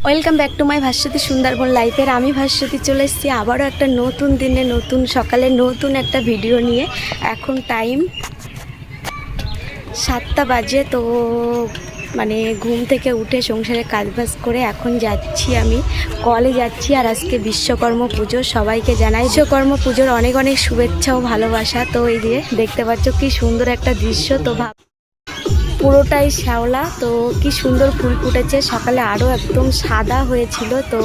Welcome back to my Bhaswati Sundarban লাইফের। আমি ভাস্বতী চলে এসেছি আবারও একটা নতুন দিনে, নতুন সকালে, নতুন একটা ভিডিও নিয়ে। এখন টাইম 7টা বাজে। তো মানে ঘুম থেকে উঠে সংসারে কাজবাজ করে এখন যাচ্ছি, আমি কলে যাচ্ছি। আর আজকে বিশ্বকর্মা পুজো, সবাইকে জানাই বিশ্বকর্মা পুজোর অনেক অনেক শুভেচ্ছা ও ভালোবাসা। তো এই যে দেখতে পাচ্ছ কি সুন্দর একটা দৃশ্য। তো পুরোটাই শ্যাওলা, তো কি সুন্দর ফুল ফুটেছে। সকালে আরও একদম সাদা হয়েছিল। তো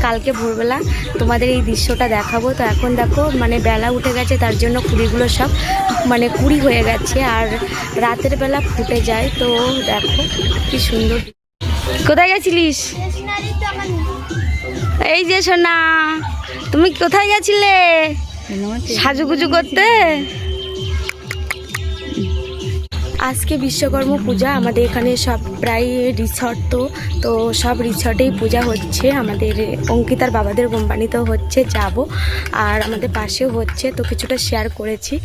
কালকে ভোরবেলা তোমাদের এই দৃশ্যটা দেখাবো। তো এখন দেখো মানে বেলা উঠে গেছে, তার জন্য কুড়িগুলো সব মানে কুড়ি হয়ে গেছে, আর রাতের বেলা ফুটে যায়। তো দেখো কি সুন্দর। কোথায় গেছিলিস? এই যে সোনা, তুমি কোথায় গেছিলে সাজুগুজু করতে? আজকে বিশ্বকর্মা পূজা আমাদের এখানে সব প্রায় রিসর্ট, তো সব রিসর্টেই পূজা হচ্ছে। আমাদের অঙ্কিতার বাবাদের কোম্পানিতেও হচ্ছে, যাব। আর আমাদের পাশেও হচ্ছে, তো কিছুটা শেয়ার করেছি।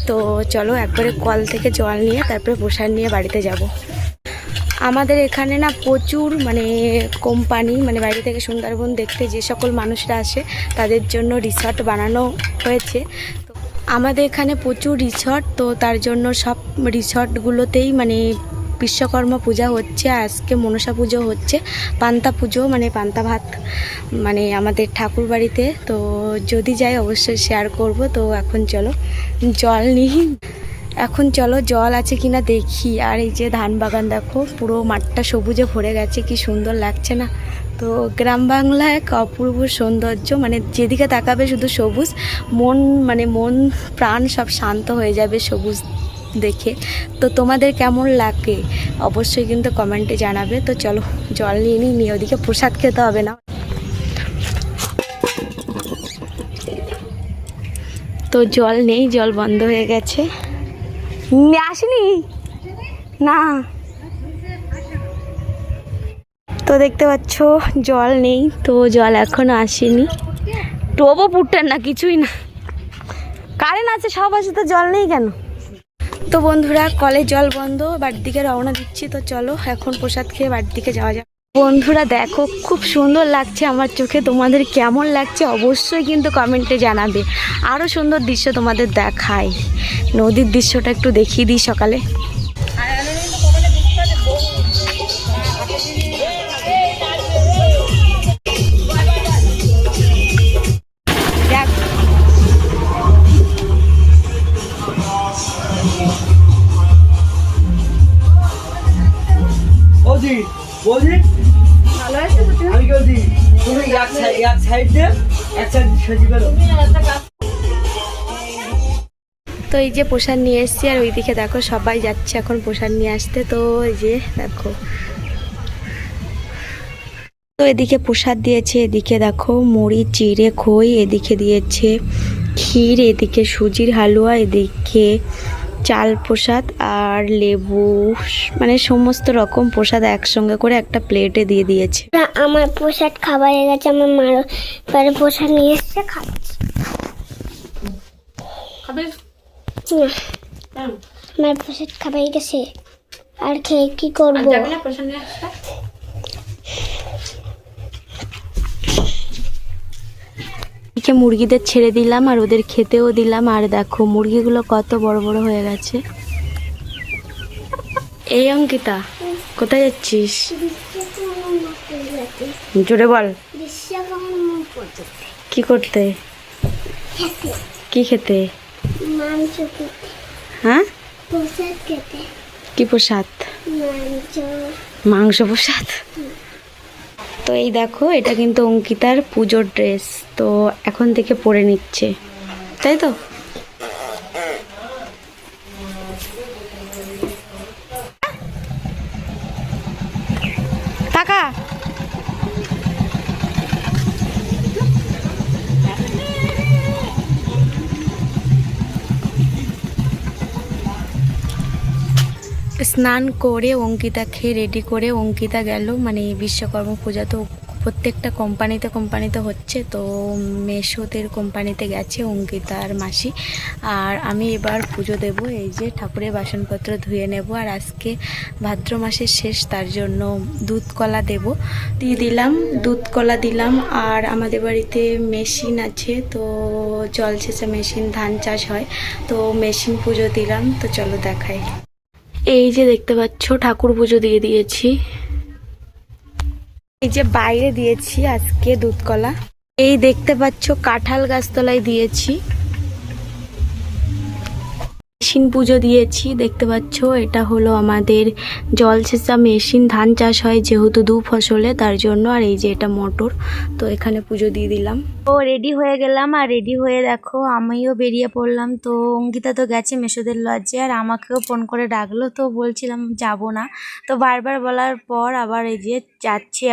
তো চলো একবারে কল থেকে জল নিয়ে তারপরে প্রসাদ নিয়ে বাড়িতে যাব। আমাদের এখানে না প্রচুর মানে কোম্পানি, মানে বাইরে থেকে সুন্দরবন দেখতে যে সকল মানুষরা আসে তাদের জন্য রিসর্ট বানানো হয়েছে। আমাদের এখানে প্রচুর রিসর্ট, তো তার জন্য সব রিসর্টগুলোতেই মানে বিশ্বকর্মা পূজা হচ্ছে। আজকে মনসা পুজো হচ্ছে, পান্তা পুজো মানে পান্তা ভাত মানে আমাদের ঠাকুর বাড়িতে। তো যদি যাই অবশ্যই শেয়ার করব। তো এখন চলো জল নিই, এখন চলো জল আছে কিনা দেখি। আর এই যে ধান বাগান দেখো, পুরো মাঠটা সবুজে ভরে গেছে, কি সুন্দর লাগছে না? তো গ্রাম বাংলা এক অপূর্ব সৌন্দর্য, মানে যেদিকে তাকাবে শুধু সবুজ, মন প্রাণ সব শান্ত হয়ে যাবে সবুজ দেখে। তো তোমাদের কেমন লাগে অবশ্যই কিন্তু কমেন্টে জানাবে। তো চলো জল নিয়ে ওদিকে প্রসাদ খেতে হবে না। তো জল নেই, জল বন্ধ হয়ে গেছে। আসেনি না, তো দেখতে পাচ্ছ জল নেই, তো জল এখনো আসেনি। টোবো পুটতেন না, কিছুই না, কারেন্ট আছে সব আছে, তো জল নেই কেন? তো বন্ধুরা কলে জল বন্ধ, বাড়ির দিকে রওনা দিচ্ছি। তো চলো এখন প্রসাদ খেয়ে বাড়ির দিকে যাওয়া যাক। বন্ধুরা দেখো খুব সুন্দর লাগছে আমার চোখে, তোমাদের কেমন লাগছে অবশ্যই কিন্তু কমেন্টে জানাবে। আরও সুন্দর দৃশ্য তোমাদের দেখাই, নদীর দৃশ্যটা একটু দেখিয়ে দিই সকালে। তো এই যে প্রসাদ নিয়ে এসছি, আর ওইদিকে দেখো সবাই যাচ্ছে এখন প্রসাদ নিয়ে আসতে। তো এই যে দেখো, তো এদিকে প্রসাদ দিয়েছে, এদিকে দেখো মুড়ি চিড়ে খই, এদিকে দিয়েছে ক্ষীর, এদিকে সুজির হালুয়া, এদিকে চাল প্রসাদ আর লেবু, মানে সমস্ত রকম প্রসাদ একসঙ্গে করে একটা প্লেটে দিয়ে দিয়েছে। আমার প্রসাদ খাবার হয়ে গেছে, আমার মার পরে প্রসাদ নিয়ে এসছে, খাচ্ছি। আমার প্রসাদ খাবার হয়ে গেছে, আর খেয়ে কি করবো? মুরগিদের ছেড়ে দিলাম আর ওদের খেতেও দিলাম। আর দেখো মুরগিগুলো কত বড় বড় হয়ে গেছে। এই অঙ্কিতা কোথায় যাচ্ছিস? জোরে বল। কি করতে? কি খেতে? হ্যাঁ, কি প্রসাদ? মাংস প্রসাদ। তো এই দেখো এটা কিন্তু অঙ্কিতার পুজোর ড্রেস, তো এখন থেকে পরে নিচ্ছে, তাই তো? টাকা স্নান করে অঙ্কিতা খেয়ে রেডি করে অঙ্কিতা গেল মানে বিশ্বকর্মা পূজা। তো প্রত্যেকটা কোম্পানিতে হচ্ছে। তো মেশোদের কোম্পানিতে গেছে অঙ্কিতার মাসি, আর আমি এবার পুজো দেব। এই যে ঠাকুরের বাসনপত্র ধুয়ে নেব, আর আজকে ভাদ্র মাসের শেষ, তার জন্য দুধ কলা দেব। দিলাম দুধ কলা দিলাম। আর আমাদের বাড়িতে মেশিন আছে, তো জল সেচা মেশিন, ধান চাষ হয়, তো মেশিন পুজো দিলাম। তো চলো দেখাই। এই যে দেখতে পাচ্ছ ঠাকুর পুজো দিয়ে দিয়েছি। এই যে বাইরে দিয়েছি আজকে দুধ কলা। এই দেখতে পাচ্ছ কাঁঠাল গাছতলায় দিয়েছি। মেশিন পুজো দিয়েছি, দেখতে পাচ্ছ এটা হলো আমাদের জলসেচা মেশিন। ধান চাষ হয় যেহেতু দু ফসলে, তার জন্য। আর এই যে এটা মোটর, তো এখানে পুজো দিয়ে দিলাম। তো রেডি হয়ে গেলাম, আর রেডি হয়ে দেখো আমিও বেরিয়ে পড়লাম। তো অঙ্কিতা তো গেছে মেশোদের লজে, আর আমাকেও ফোন করে ডাকলো, তো বলছিলাম যাব না, তো বারবার বলার পর আবার এই যে যাচ্ছি।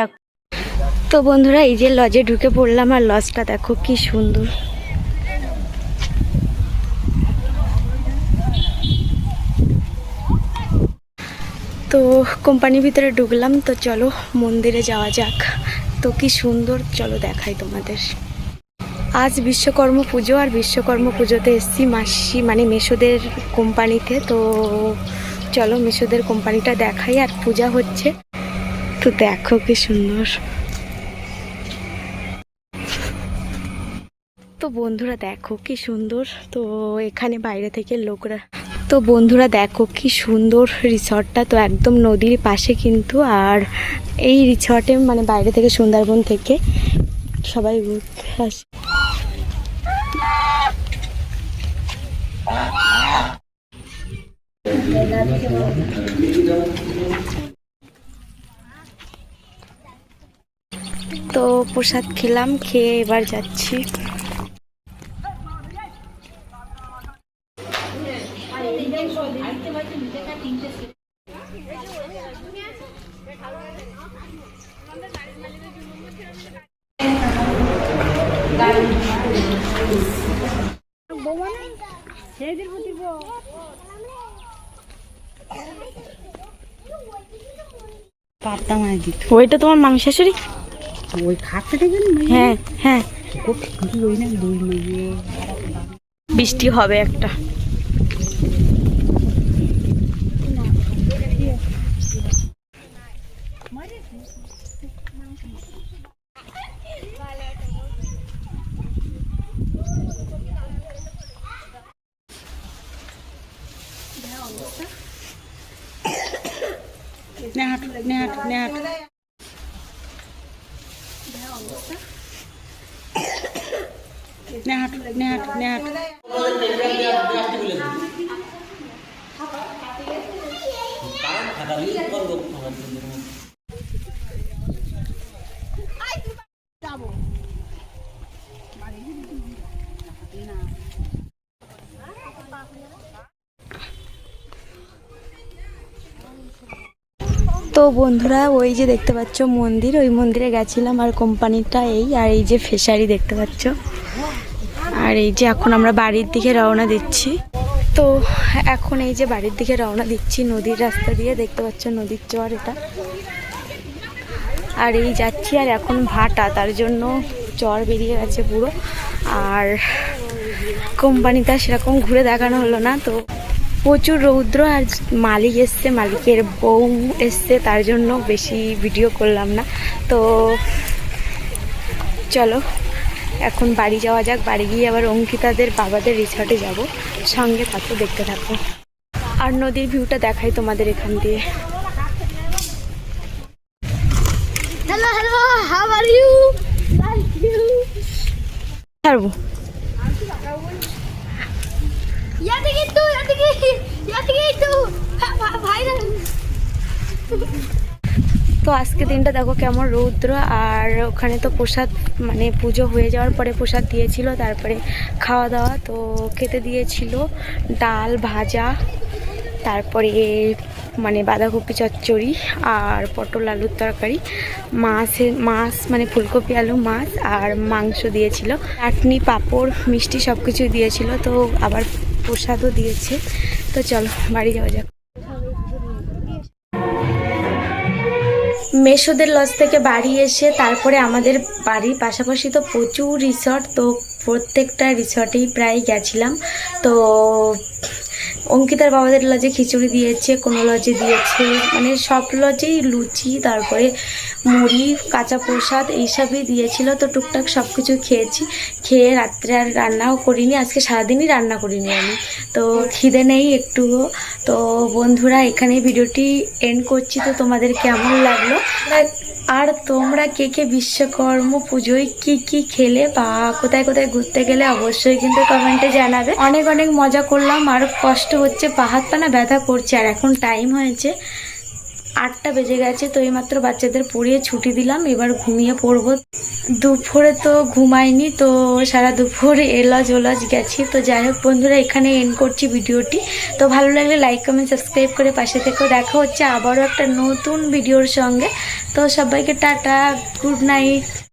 তো বন্ধুরা এই যে লজে ঢুকে পড়লাম, আর লজটা দেখো কি সুন্দর। তো কোম্পানির ভিতরে ঢুকলাম, তো চলো মন্দিরে যাওয়া যাক। তো কি সুন্দর, চলো দেখাই তোমাদের। আজ বিশ্বকর্ম পুজো, আর বিশ্বকর্ম পুজোতে এসছি মাসি মানে মেশোদের কোম্পানিতে। তো চলো মেশোদের কোম্পানিটা দেখাই, আর পূজা হচ্ছে। তো দেখো কি সুন্দর। তো বন্ধুরা দেখো কি সুন্দর। তো এখানে বাইরে থেকে লোকরা, তো বন্ধুরা দেখো কি সুন্দর রিসর্টটা, তো একদম নদীর পাশে কিন্তু। আর এই রিসর্টে মানে বাইরে থেকে সুন্দরবন থেকে সবাই ঘুরতে আসে। তো প্রসাদ খেলাম, খেয়ে এবার যাচ্ছি। ওইটা তোমার মামি শাশুড়ি, ওই খাটটা দেখবেন। হ্যাঁ হ্যাঁ, বৃষ্টি হবে একটা। নেহাট নেহাট নেহাট নেহাট নেহাট নেহাট। তো বন্ধুরা ওই যে দেখতে পাচ্ছ মন্দির, ওই মন্দিরে গেছিলাম। আর কোম্পানিটা এই, আর এই যে ফিশারি দেখতে পাচ্ছ। আর এই যে এখন আমরা বাড়ির দিকে রওনা দিচ্ছি। তো এখন এই যে বাড়ির দিকে রওনা দিচ্ছি নদীর রাস্তা দিয়ে, দেখতে পাচ্ছ নদীর চর এটা। আর এই যাচ্ছি, আর এখন ভাটা, তার জন্য চর বেরিয়ে গেছে পুরো। আর কোম্পানিটা সেরকম ঘুরে দেখানো হলো না, তো প্রচুর রৌদ্র। আর মালিক এসছে, মালিকের বউ এসছে, তার জন্য বেশি ভিডিও করলাম না। তো চলো এখন বাড়ি যাওয়া যাক। বাড়ি গিয়ে আবার অঙ্কিতাদের বাবাদের রিসর্টে যাব, সঙ্গে থাকো, দেখতে থাকো। আর নদীর ভিউটা দেখাই তোমাদের এখান দিয়ে। Hello hello, how are you? ছাড়বো তো আজকে দিনটা দেখো কেমন রৌদ্র। আর ওখানে তো প্রসাদ মানে পুজো হয়ে যাওয়ার পরে প্রসাদ দিয়েছিল, তারপরে খাওয়া দাওয়া তো খেতে দিয়েছিল ডাল ভাজা, তারপরে মানে বাঁধাকপি চচ্চড়ি, আর পটল আলুর তরকারি, মাছ মানে ফুলকপি আলু মাছ, আর মাংস দিয়েছিল, চাটনি পাঁপড় মিষ্টি সব কিছুই দিয়েছিল। তো আবার প্রসাদও দিয়েছে। তো চলো বাড়ি যাওয়া যাক। মেসোদের লজ থেকে বাড়ি এসে তারপরে আমাদের বাড়ির পাশাপাশি তো প্রচুর রিসর্ট, তো প্রত্যেকটা রিসর্টেই প্রায় গেছিলাম। তো অঙ্কিতার বাবাদের লজে খিচুড়ি দিয়েছে, কোনো লজে দিয়েছে, মানে সব লজেই লুচি, তারপরে মুড়ি, কাঁচা প্রসাদ এইসবই দিয়েছিল। তো টুকটাক সব কিছু খেয়েছি, খেয়ে রাত্রে আর রান্নাও করিনি, আজকে সারাদিনই রান্না করিনি আমি, তো খিদে নেই একটুও। তো বন্ধুরা এখানেই ভিডিওটি এন্ড করছি। তো তোমাদের কেমন লাগলো আর তোমরা কে কে বিশ্বকর্ম পুজোয় কি কি খেলে বা কোথায় কোথায় ঘুরতে গেলে অবশ্যই কিন্তু কমেন্টে জানাবে। অনেক অনেক মজা করলাম, আর কষ্ট হচ্ছে, পাহাড়টা না ব্যথা করছে। আর এখন টাইম হয়েছে 8টা বেজে গেছে, তো এইমাত্র বাচ্চাদের পড়িয়ে ছুটি দিলাম, এবার ঘুমিয়ে পড়বো। দুপুরে তো ঘুমাইনি, তো সারা দুপুর এলজ ওলজ গেছি। তো যাই হোক বন্ধুরা, এখানে এন্ড করছি ভিডিওটি। তো ভালো লাগলে লাইক কমেন্ট সাবস্ক্রাইব করে পাশে থেকেও। দেখা হচ্ছে আবারও একটা নতুন ভিডিওর সঙ্গে। তো সবাইকে টাটা, গুড নাইট।